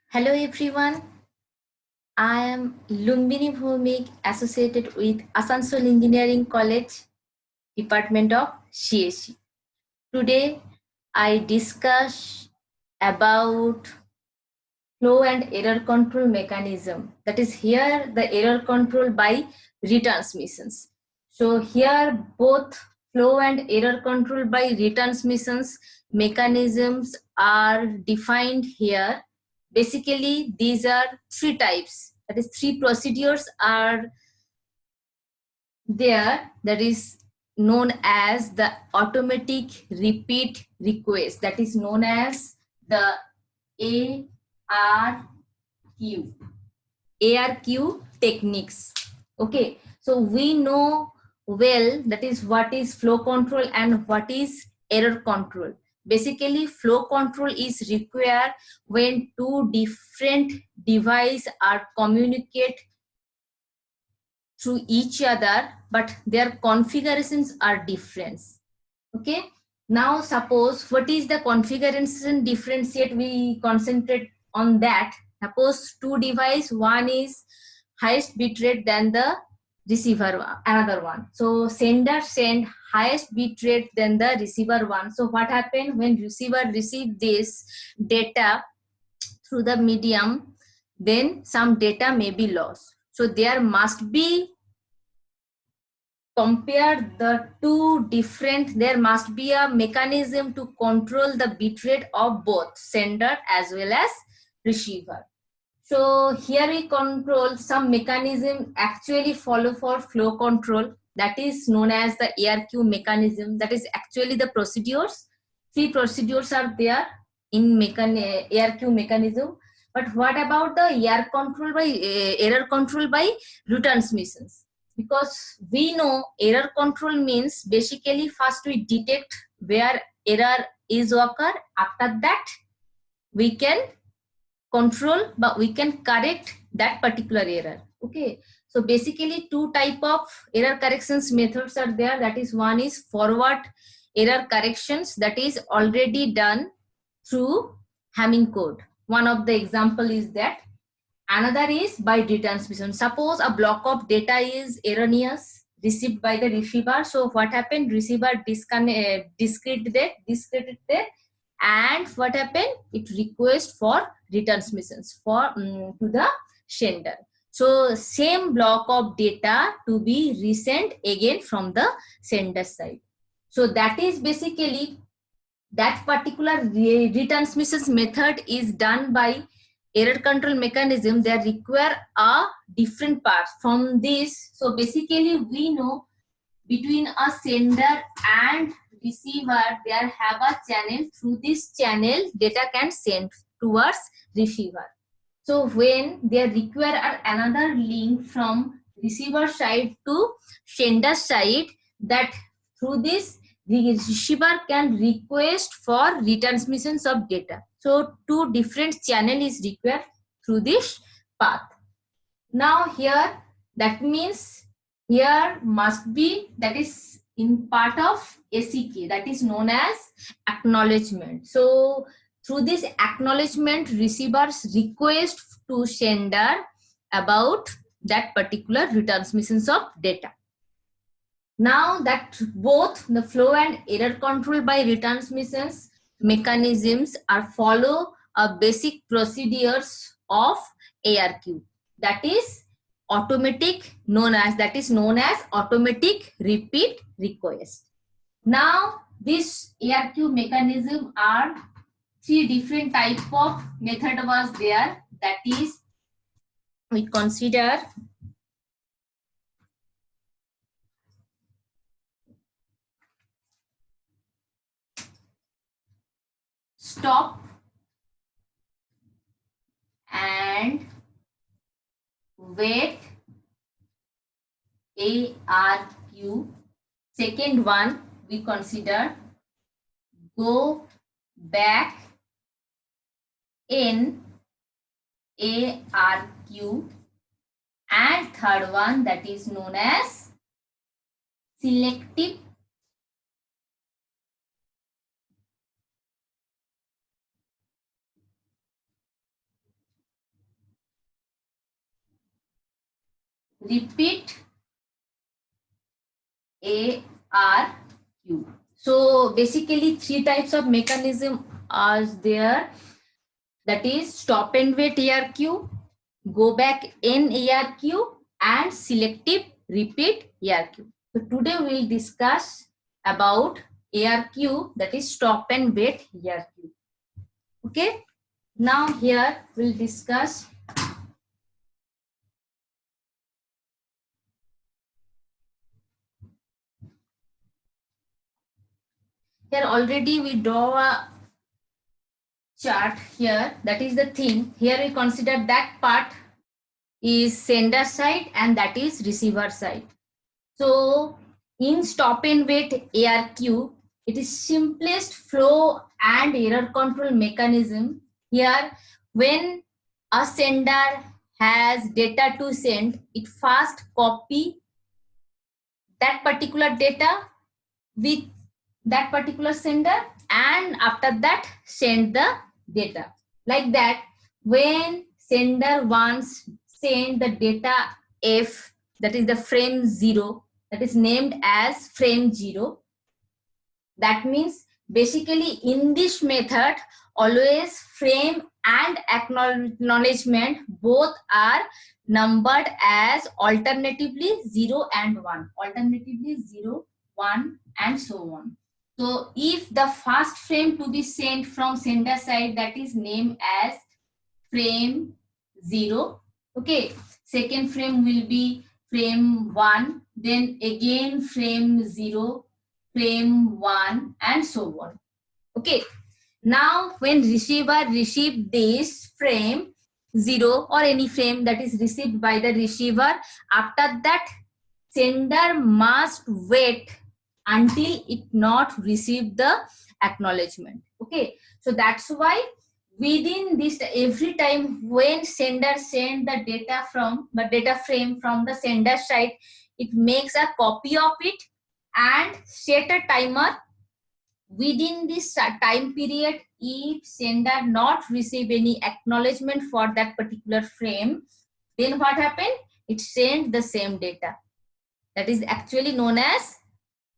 Hello everyone, I am Lumbini Bhumik, associated with Asansol Engineering College, Department of CSE. Today I discuss about flow and error control mechanism. That is here the error control by retransmissions. So here both flow and error control by retransmissions mechanisms are defined here. Basically these are three types, that is three procedures are there, that is known as the automatic repeat request, that is known as the ARQ ARQ techniques. Okay, so we know well that is what is flow control and what is error control. Basically flow control is required when two different devices are communicate through each other but their configurations are different. Okay, now suppose what is the configuration differentiate, we concentrate on that. Suppose two device, one is highest bit rate than the receiver another one, so sender send highest bit rate than the receiver one. So what happened when receiver receive this data through the medium, then some data may be lost. So there must be compare the two different, there must be a mechanism to control the bitrate of both sender as well as receiver. So here we control some mechanism actually follow for flow control, that is known as the ARQ mechanism. That is actually the procedures. Three procedures are there in ARQ mechanism. But what about the error control by retransmissions? Because we know error control means basically first we detect where error is occur. After that we can control but we can correct that particular error. Okay, so basically two type of error corrections methods are there, that is one is forward error corrections, that is already done through Hamming code. One of the example is that. Another is by retransmission. Suppose a block of data is erroneous received by the receiver. So what happened? Receiver discrete that, and what happened? It request for retransmissions for to the sender. So same block of data to be resent again from the sender side. So that is basically that particular retransmissions method is done by error control mechanism. They require a different parts from this. So basically we know between a sender and receiver there have a channel, through this channel data can send towards receiver. So when they require another link from receiver side to sender side, that through this the receiver can request for retransmissions of data. So two different channel is required through this path. Now here that means here must be, that is in part of ACK, that is known as acknowledgement. So through this acknowledgement receivers request to sender about that particular retransmissions of data. Now that both the flow and error control by retransmissions mechanisms are follow a basic procedures of ARQ, that is known as automatic repeat request. Now this ARQ mechanism are three different type of method was there, that is we consider stop and wait ARQ. Second one we consider go back in ARQ, and third one that is known as selective repeat ARQ. So basically 3 types of mechanism are there, that is stop and wait ARQ, go back N ARQ, and selective repeat ARQ. So today we will discuss about ARQ, that is stop and wait ARQ. Okay, now here we'll discuss here. Already we draw a chart here, that is the thing. Here we consider that part is sender side and that is receiver side. So in stop and wait ARQ, it is simplest flow and error control mechanism. Here, when a sender has data to send, it first copy that particular data with that particular sender, and after that send the data. Like that, when sender wants send the data F, that is the frame 0, that is named as frame 0. That means basically in this method, always frame and acknowledgement both are numbered as alternatively 0 and 1, alternatively 0, 1, and so on. So if the first frame to be sent from sender side, that is named as frame 0. Okay, second frame will be frame 1, then again frame 0, frame 1, and so on. Okay, now when receiver receive this frame 0 or any frame that is received by the receiver, after that sender must wait until it not receive the acknowledgement. Okay, so that's why within this, every time when sender send the data from the data frame from the sender side, it makes a copy of it and set a timer. Within this time period, if sender not receive any acknowledgement for that particular frame, then what happened? It sends the same data. That is actually known as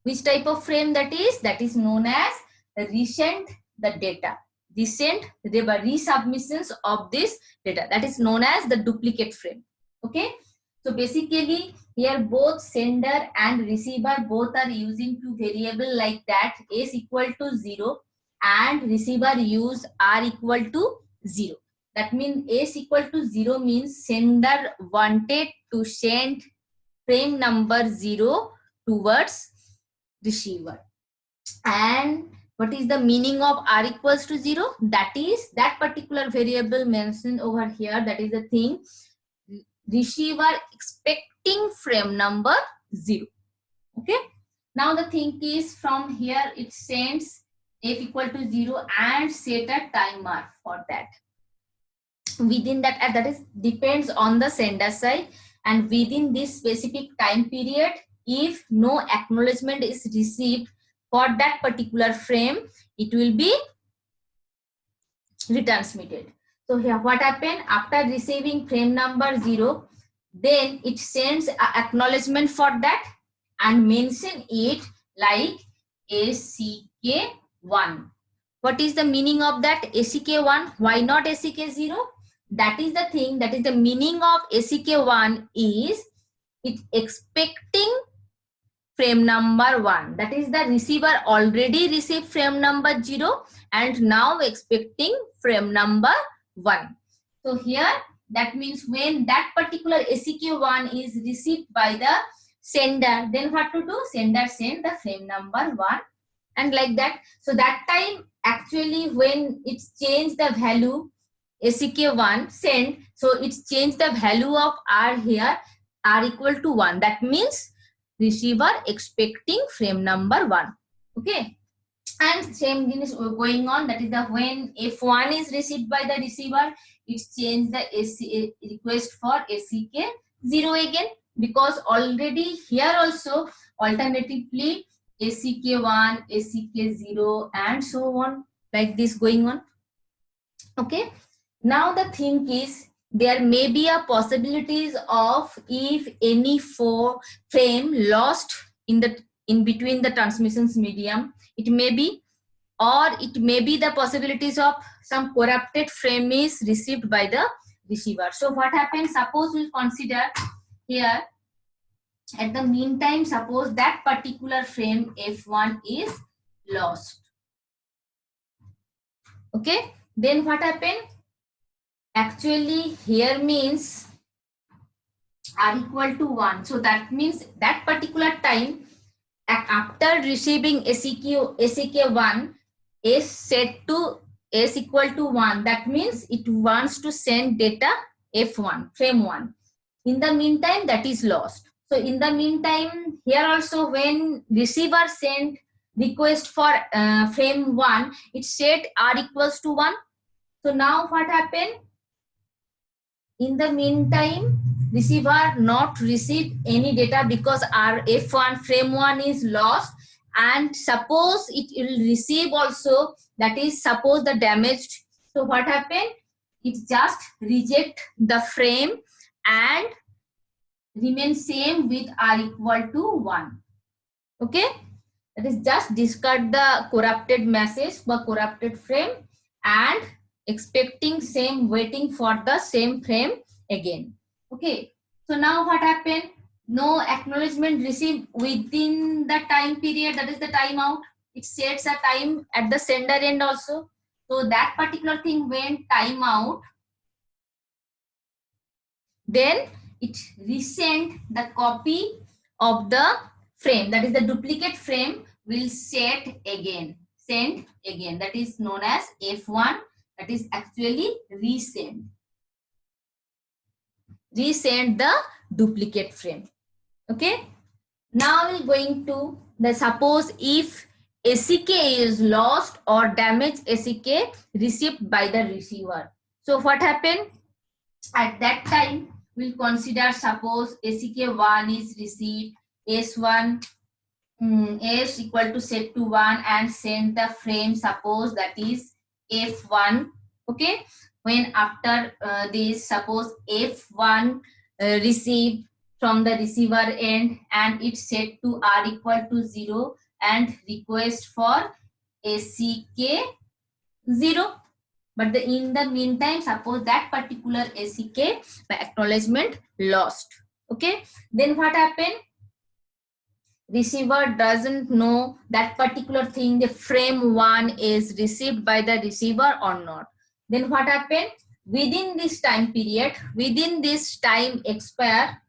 which type of frame that is? That is known as resend the data. Resend the resubmissions of this data. That is known as the duplicate frame. Okay. So basically here both sender and receiver both are using two variable like that, s equal to 0 and receiver use r equal to 0. That means s equal to 0 means sender wanted to send frame number 0 towards receiver. And what is the meaning of r equals to 0? That is that particular variable mentioned over here, that is the thing, receiver expecting frame number 0. Okay, now the thing is from here it sends f equal to 0 and set a timer for that. Within that, that is depends on the sender side, and within this specific time period, if no acknowledgement is received for that particular frame, it will be retransmitted. So here what happened, after receiving frame number 0, then it sends an acknowledgement for that and mention it like SCK1. What is the meaning of that SCK1? Why not SCK0? That is the thing, that is the meaning of SCK1 is it expecting frame number 1. That is the receiver already received frame number 0 and now expecting frame number 1. So here that means when that particular SCK1 is received by the sender, then what to do? Sender send the frame number 1 and like that. So that time actually when it's changed the value SCK1 send, so it's changed the value of r here, r equal to 1. That means receiver expecting frame number 1. Okay, and same thing is going on, that is the when f1 is received by the receiver, it's changed the request for SCK0 again, because already here also alternatively SCK1, SCK0 and so on, like this going on. Okay, now the thing is there may be a possibilities of if any frame lost in between the transmissions medium, it may be, or it may be the possibilities of some corrupted frame is received by the receiver. So what happens, suppose we consider here at the meantime, suppose that particular frame F1 is lost. Okay, then what happened? Actually here means r equal to 1. So that means that particular time after receiving SEK1 is set to S equal to 1. That means it wants to send data F1, frame 1. In the meantime, that is lost. So in the meantime, here also when receiver sent request for frame 1, it set R equals to 1. So now what happened? In the meantime, receiver not receive any data because our F1 frame 1 is lost, and suppose it will receive also, that is suppose the damaged. So what happened? It just reject the frame and remain same with R equal to 1. Okay, that is just discard the corrupted message or corrupted frame and expecting same, waiting for the same frame again. Okay, so now what happened? No acknowledgement received within the time period, that is the timeout. It sets a time at the sender end also. So that particular thing went timeout. Then it resent the copy of the frame, that is the duplicate frame will set again, send again, that is known as F1, that is actually resend the duplicate frame. Okay, now we're going to the suppose if SEK is lost or damaged SEK received by the receiver. So what happened at that time? We'll consider suppose SEK1 is received, S1 S equal to set to 1 and send the frame, suppose that is F1. Okay, when after this suppose F1 received from the receiver end and it's set to R equal to 0 and request for SEK 0. But in the meantime, suppose that particular SEK by acknowledgement lost. Okay, then what happened? Receiver doesn't know that particular thing, the frame 1 is received by the receiver or not. Then what happened? Within this time period, within this time expire,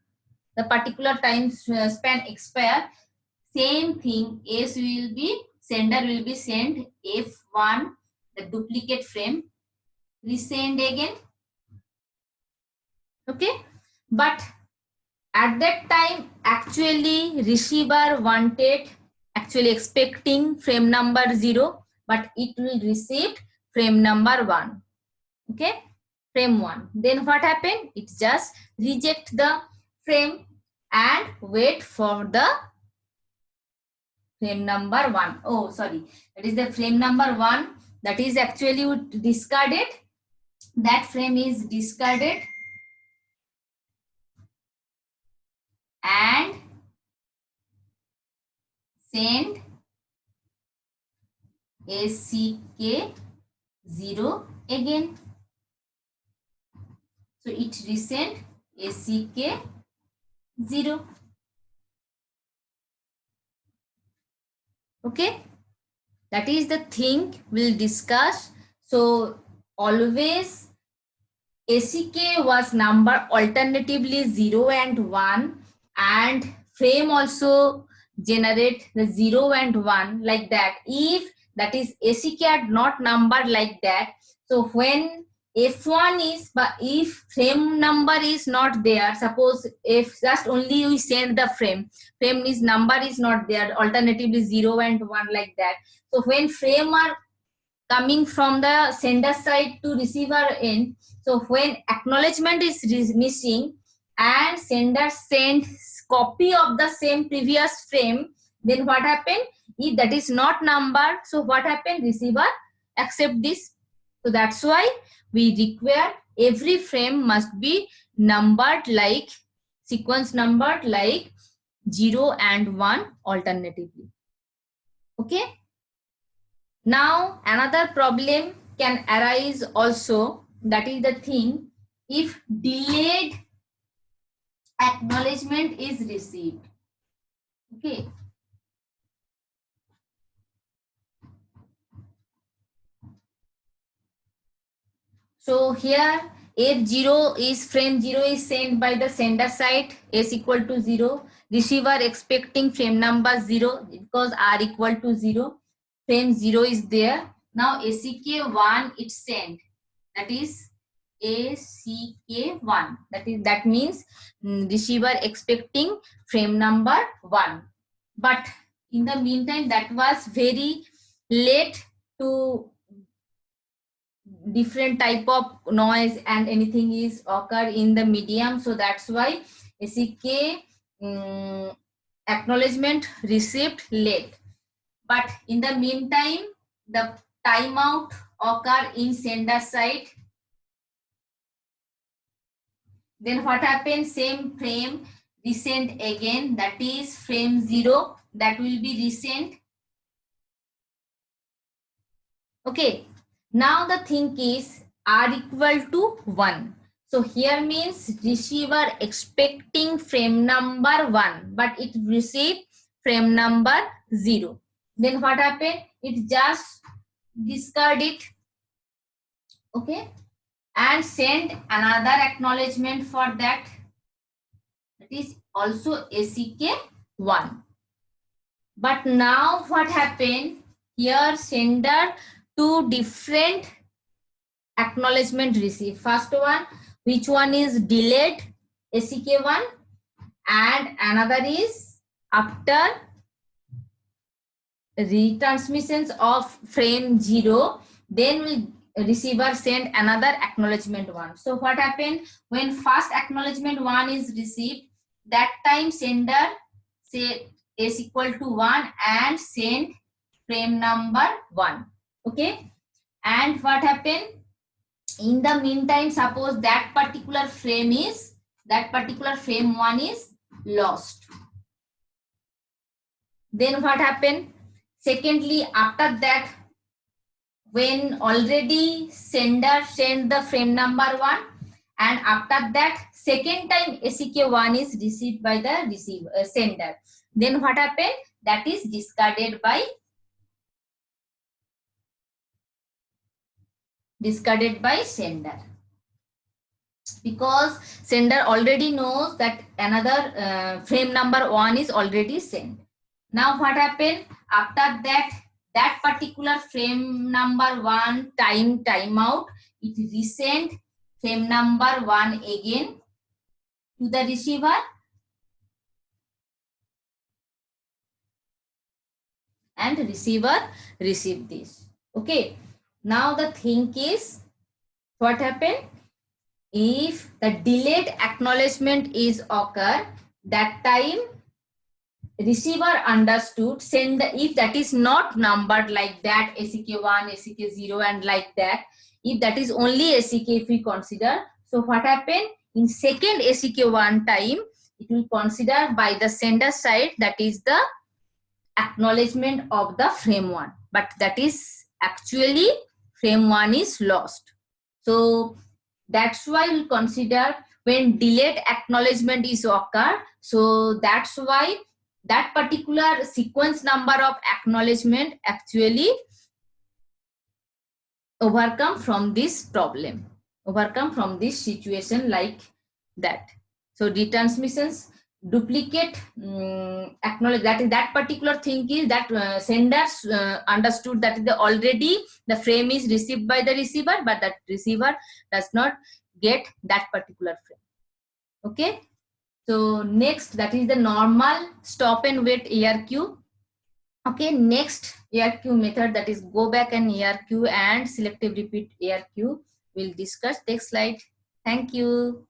the particular time span expire, same thing, S will be, sender will be send F1, the duplicate frame, resend again. Okay, but at that time actually receiver wanted, actually expecting frame number 0, but it will receive frame number 1. Okay, frame 1. Then what happened? It just reject the frame and wait for the frame number 1. Oh, sorry, that is the frame number 1, that is actually discarded. That frame is discarded and send SEK 0 again. So it resend SEK 0. Okay, that is the thing we'll discuss. So always SEK was number alternatively 0 and 1, and frame also generate the 0 and 1 like that. If that is SEK are not numbered like that, so when F1 is, but if frame number is not there, suppose if just only we send the frame is number is not there, alternatively 0 and 1 like that. So when frame are coming from the sender side to receiver end, so when acknowledgement is missing and sender sends copy of the same previous frame, then what happened? If that is not numbered, so what happened? Receiver accept this. So that's why we require every frame must be numbered like sequence numbered like 0 and 1 alternatively. Okay. Now another problem can arise also, that is the thing, if delayed acknowledgement is received. Okay. So here F0 is frame 0 is sent by the sender side, S equal to 0. Receiver expecting frame number 0 because R equal to 0. Frame 0 is there. Now ACK1 it's sent. That is ACK1. That means receiver expecting frame number 1. But in the meantime, that was very late to different type of noise and anything is occur in the medium. So that's why ACK acknowledgement received late. But in the meantime, the timeout occur in sender side. Then what happens? Same frame resent again, that is frame 0, that will be resent. Okay. Now the thing is R equal to 1. So here means receiver expecting frame number 1, but it received frame number 0. Then what happened? It just discard it. Okay. And send another acknowledgement for that. That is also ACK1. But now what happened? Here sender two different acknowledgement received. First one, which one is delayed ACK1, and another is after retransmissions of frame 0, then will receiver send another acknowledgement 1. So what happened? When first acknowledgement 1 is received, that time sender say S equal to 1 and send frame number 1. Okay. And what happened? In the meantime, suppose that particular frame 1 is lost. Then what happened? Secondly, after that, when already sender sent the frame number 1, and after that second time ACK1 is received by the receiver sender, then what happened? That is discarded by sender, because sender already knows that another frame number 1 is already sent. Now what happened? After that particular frame number 1 timeout, it resent frame number 1 again to the receiver, and receiver received this. Okay. Now the thing is, what happened? If the delayed acknowledgement is occur, that time receiver understood send the, if that is not numbered like that, ACK1, ACK0 and like that, if that is only ACK if we consider, so what happened? In second ACK1 time, it will consider by the sender side, that is the acknowledgement of the frame 1, but that is actually frame 1 is lost. So that's why we consider when delayed acknowledgement is occur. So that's why that particular sequence number of acknowledgement actually overcome from this problem, overcome from this situation like that. So retransmissions duplicate acknowledge, that is that particular thing is that senders understood that already the frame is received by the receiver, but that receiver does not get that particular frame. Okay. So next, that is the normal stop and wait ARQ. Okay, next ARQ method, that is go back and ARQ and selective repeat ARQ, we'll discuss. Next slide. Thank you.